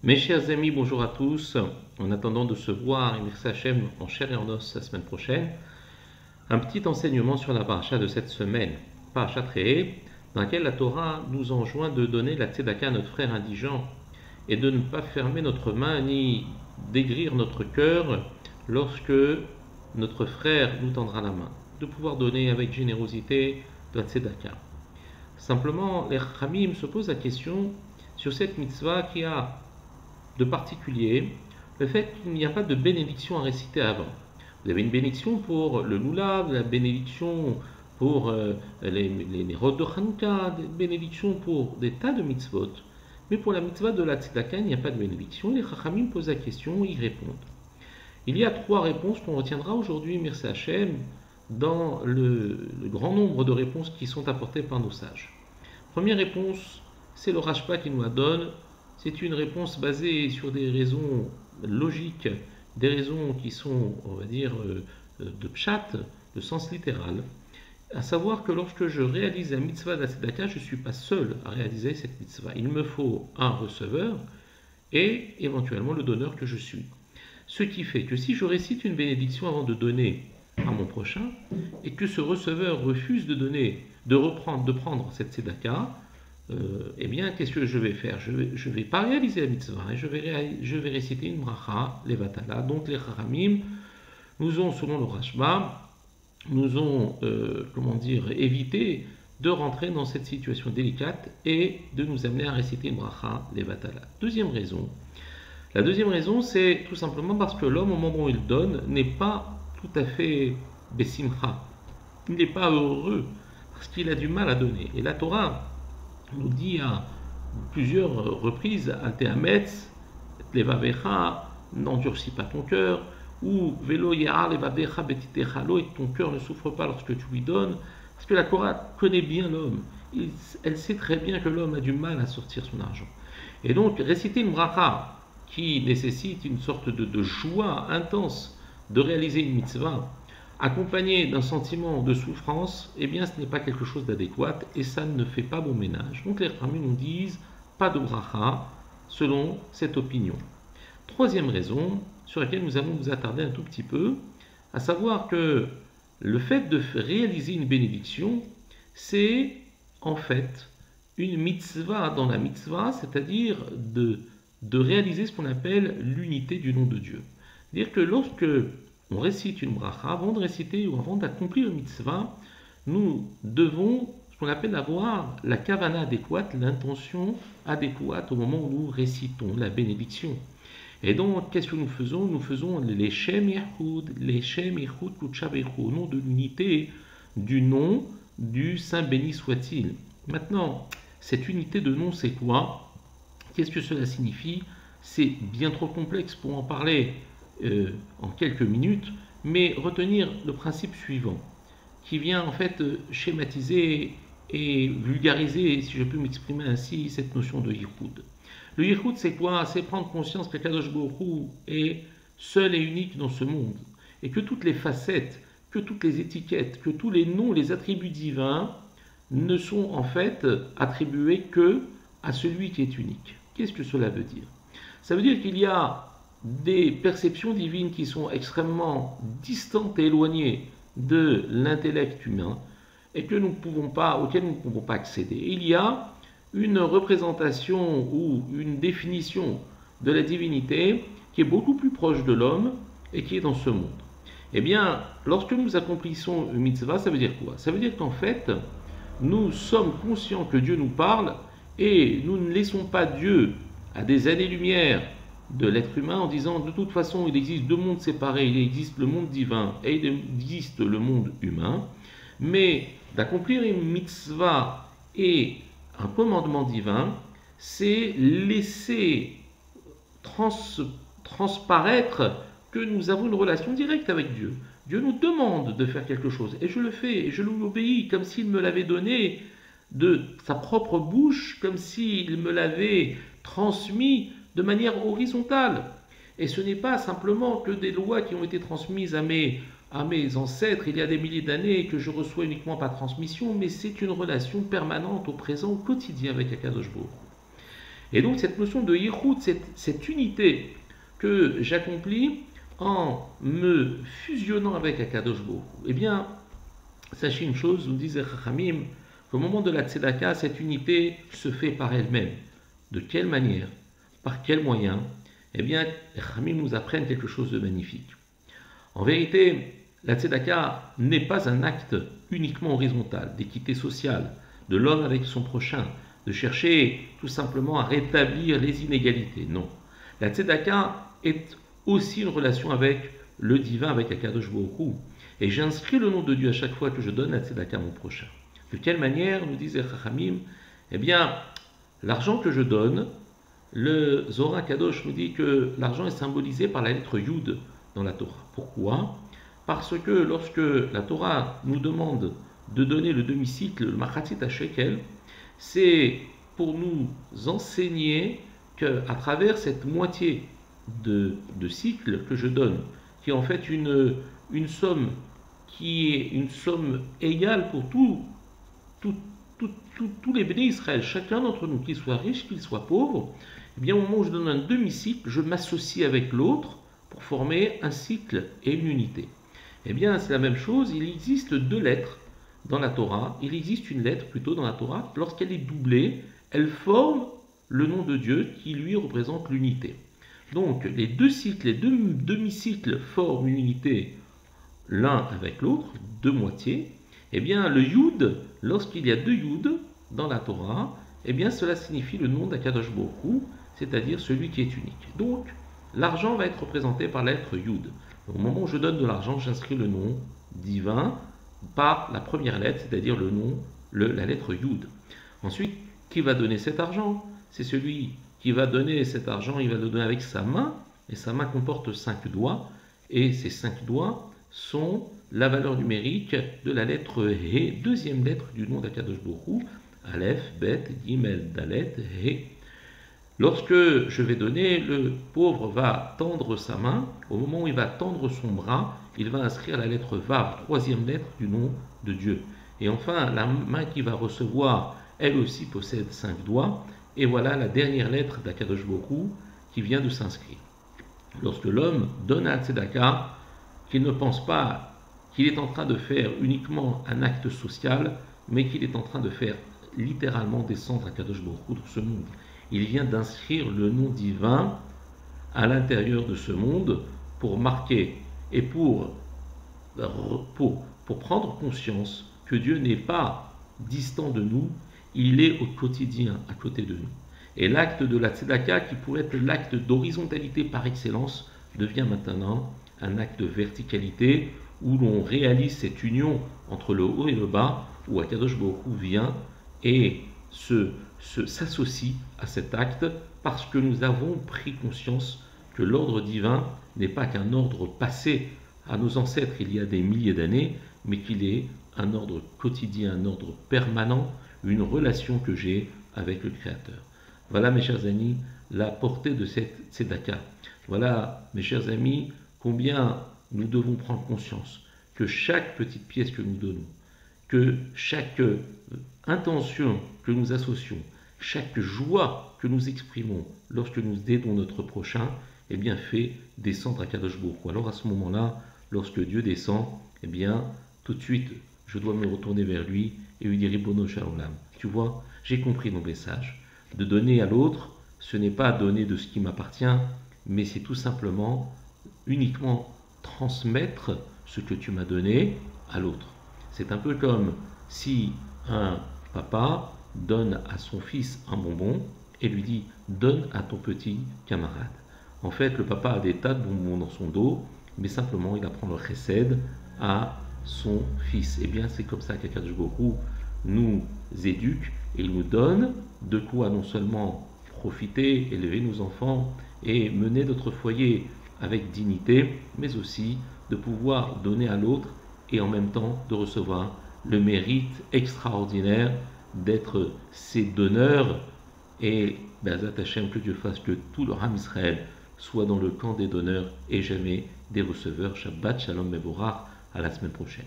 Mes chers amis, bonjour à tous. En attendant de se voir, et merci Hachem, en chair et en os la semaine prochaine, un petit enseignement sur la paracha de cette semaine, paracha Re'eh, dans laquelle la Torah nous enjoint de donner la tzedaka à notre frère indigent et de ne pas fermer notre main ni d'aigrir notre cœur lorsque notre frère nous tendra la main, de pouvoir donner avec générosité de la tzedaka. Simplement, les Chachamim se posent la question sur cette mitzvah qui a de particulier le fait qu'il n'y a pas de bénédiction à réciter avant. Vous avez une bénédiction pour le lulav, la bénédiction pour les Nérot de Hanouka, des bénédictions pour des tas de mitzvot. Mais pour la mitzvah de la tzedaka, il n'y a pas de bénédiction. Les Chachamim posent la question, ils répondent. Il y a trois réponses qu'on retiendra aujourd'hui, merci Hachem, dans le grand nombre de réponses qui sont apportées par nos sages. Première réponse, c'est le Rashba qui nous la donne. C'est une réponse basée sur des raisons logiques, des raisons qui sont, on va dire, de pshat, de sens littéral. À savoir que lorsque je réalise la mitzvah de la tzedaka, je ne suis pas seul à réaliser cette mitzvah. Il me faut un receveur et éventuellement le donneur que je suis. Ce qui fait que si je récite une bénédiction avant de donner à mon prochain et que ce receveur refuse de donner, de prendre cette tzedaka, eh bien, qu'est-ce que je vais faire? Je vais pas réaliser la mitzvah, et je vais réciter une bracha, levatala. Donc les Chachamim nous ont, selon le Rashba, nous ont, évité de rentrer dans cette situation délicate et de nous amener à réciter une bracha, levatala. Deuxième raison. La deuxième raison, c'est tout simplement parce que l'homme, au moment où il donne, n'est pas tout à fait besimcha. Il n'est pas heureux, parce qu'il a du mal à donner. Et la Torah nous dit à plusieurs reprises, Alteametz, Levavecha, n'endurcis pas ton cœur, ou Velo Yehar Levavecha Betitechalo, et ton cœur ne souffre pas lorsque tu lui donnes, parce que la Torah connaît bien l'homme. Elle sait très bien que l'homme a du mal à sortir son argent. Et donc, réciter une bracha qui nécessite une sorte de joie intense de réaliser une mitzvah, accompagné d'un sentiment de souffrance, eh bien ce n'est pas quelque chose d'adéquat et ça ne fait pas bon ménage. Donc les Chachamim nous disent pas de bracha selon cette opinion. Troisième raison sur laquelle nous allons nous attarder un tout petit peu, à savoir que le fait de réaliser une bénédiction, c'est en fait une mitzvah dans la mitzvah, c'est-à-dire de réaliser ce qu'on appelle l'unité du nom de Dieu. C'est-à-dire que lorsque on récite une bracha, avant de réciter ou avant d'accomplir une mitzvah, nous devons, ce qu'on appelle, avoir la kavana adéquate, l'intention adéquate au moment où nous récitons la bénédiction. Et donc, qu'est-ce que nous faisons? Nous faisons les Shem Yehud, Kutshabechu, au nom de l'unité du nom du Saint béni soit-il. Maintenant, cette unité de nom, c'est quoi? Qu'est-ce que cela signifie? C'est bien trop complexe pour en parler en quelques minutes, mais retenir le principe suivant, qui vient en fait schématiser et vulgariser, si je peux m'exprimer ainsi, cette notion de Yichud. Le Yichud, c'est quoi? C'est prendre conscience que Kadosh Baruch Hu est seul et unique dans ce monde, et que toutes les facettes, que toutes les étiquettes, que tous les noms, les attributs divins ne sont en fait attribués que à celui qui est unique. Qu'est-ce que cela veut dire? Ça veut dire qu'il y a des perceptions divines qui sont extrêmement distantes et éloignées de l'intellect humain et que auxquelles nous ne pouvons pas accéder. Il y a une représentation ou une définition de la divinité qui est beaucoup plus proche de l'homme et qui est dans ce monde. Eh bien, lorsque nous accomplissons une mitzvah, ça veut dire quoi? Ça veut dire qu'en fait, nous sommes conscients que Dieu nous parle et nous ne laissons pas Dieu à des années-lumière de l'être humain en disant de toute façon il existe deux mondes séparés, il existe le monde divin et il existe le monde humain, mais d'accomplir une mitzvah et un commandement divin, c'est laisser transparaître que nous avons une relation directe avec Dieu. Dieu nous demande de faire quelque chose et je le fais et je lui obéis comme s'il me l'avait donné de sa propre bouche, comme s'il me l'avait transmis de manière horizontale. Et ce n'est pas simplement que des lois qui ont été transmises à mes ancêtres il y a des milliers d'années et que je reçois uniquement par transmission, mais c'est une relation permanente au présent, au quotidien avec Akadosh Baruch Hu. Et donc cette notion de yichud, cette unité que j'accomplis en me fusionnant avec Akadosh Baruch Hu, eh bien, sachez une chose, nous disait Chachamim, qu'au moment de la tzedaka, cette unité se fait par elle-même. De quelle manière? Par quels moyens? Eh bien, Chachamim nous apprennent quelque chose de magnifique. En vérité, la tzedaka n'est pas un acte uniquement horizontal, d'équité sociale, de l'homme avec son prochain, de chercher tout simplement à rétablir les inégalités. Non. La tzedaka est aussi une relation avec le divin, avec Akadosh Baruch Hu. Et j'inscris le nom de Dieu à chaque fois que je donne la tzedaka à mon prochain. De quelle manière, nous disait Chachamim, eh bien, l'argent que je donne, le Zohar Kadosh nous dit que l'argent est symbolisé par la lettre Yud dans la Torah. Pourquoi? Parce que lorsque la Torah nous demande de donner le demi-cycle, le machatzit à shekel, c'est pour nous enseigner qu'à travers cette moitié de cycle que je donne, qui est en fait une somme qui est une somme égale pour tous les bénis Israël, chacun d'entre nous, qu'il soit riche, qu'il soit pauvre, eh bien au moment où je donne un demi-cycle, je m'associe avec l'autre pour former un cycle et une unité. Eh bien c'est la même chose, il existe deux lettres dans la Torah, il existe une lettre plutôt dans la Torah, lorsqu'elle est doublée, elle forme le nom de Dieu qui lui représente l'unité. Donc les deux cycles, les deux demi-cycles forment une unité l'un avec l'autre, deux moitiés. Eh bien le Yud, lorsqu'il y a deux Yud dans la Torah, eh bien cela signifie le nom d'Akadosh Baruch Hu, c'est-à-dire celui qui est unique. Donc l'argent va être représenté par la lettre Yud. Au moment où je donne de l'argent, j'inscris le nom divin par la première lettre, c'est-à-dire le nom, la lettre Yud. Ensuite, qui va donner cet argent? C'est celui qui va donner cet argent, il va le donner avec sa main, et sa main comporte 5 doigts, et ces 5 doigts sont la valeur numérique de la lettre He, deuxième lettre du nom d'Akadosh Baruch Hu, Aleph, Bet, Gimel, Dalet, He. Lorsque je vais donner, le pauvre va tendre sa main. Au moment où il va tendre son bras, il va inscrire la lettre Vav, troisième lettre du nom de Dieu. Et enfin, la main qui va recevoir, elle aussi possède 5 doigts. Et voilà la dernière lettre d'Akadosh Baruch Hu qui vient de s'inscrire. Lorsque l'homme donne à tzedaka, qu'il ne pense pas qu'il est en train de faire uniquement un acte social, mais qu'il est en train de faire littéralement descendre Akadosh Baruch Hu dans ce monde. Il vient d'inscrire le nom divin à l'intérieur de ce monde pour marquer et pour prendre conscience que Dieu n'est pas distant de nous, il est au quotidien à côté de nous. Et l'acte de la tzedaka, qui pourrait être l'acte d'horizontalité par excellence, devient maintenant un acte de verticalité où l'on réalise cette union entre le haut et le bas, où Akadosh Baruch Hu vient et s'associe à cet acte parce que nous avons pris conscience que l'ordre divin n'est pas qu'un ordre passé à nos ancêtres il y a des milliers d'années, mais qu'il est un ordre quotidien, un ordre permanent, une relation que j'ai avec le Créateur. Voilà mes chers amis, la portée de cette tzedaka. Voilà mes chers amis, combien nous devons prendre conscience que chaque petite pièce que nous donnons, que chaque intention que nous associons, chaque joie que nous exprimons lorsque nous aidons notre prochain, eh bien fait descendre Akadosh Baruch Hu. Alors à ce moment-là, lorsque Dieu descend, eh bien tout de suite je dois me retourner vers lui et lui dire Ribono Shel Olam. Tu vois, j'ai compris mon message. De donner à l'autre, ce n'est pas donner de ce qui m'appartient, mais c'est tout simplement uniquement transmettre ce que tu m'as donné à l'autre. C'est un peu comme si un papa donne à son fils un bonbon et lui dit « donne à ton petit camarade ». En fait, le papa a des tas de bonbons dans son dos, mais simplement il apprend le chesed à son fils. Et bien c'est comme ça qu'Akadosh Baruch Hu nous éduque et il nous donne de quoi non seulement profiter, élever nos enfants et mener notre foyer avec dignité, mais aussi de pouvoir donner à l'autre et en même temps de recevoir le mérite extraordinaire d'être ses donneurs. Et Be'ezrat Hashem, que Dieu fasse que tout le Ham Israël soit dans le camp des donneurs et jamais des receveurs. Shabbat Shalom Mevorach, à la semaine prochaine.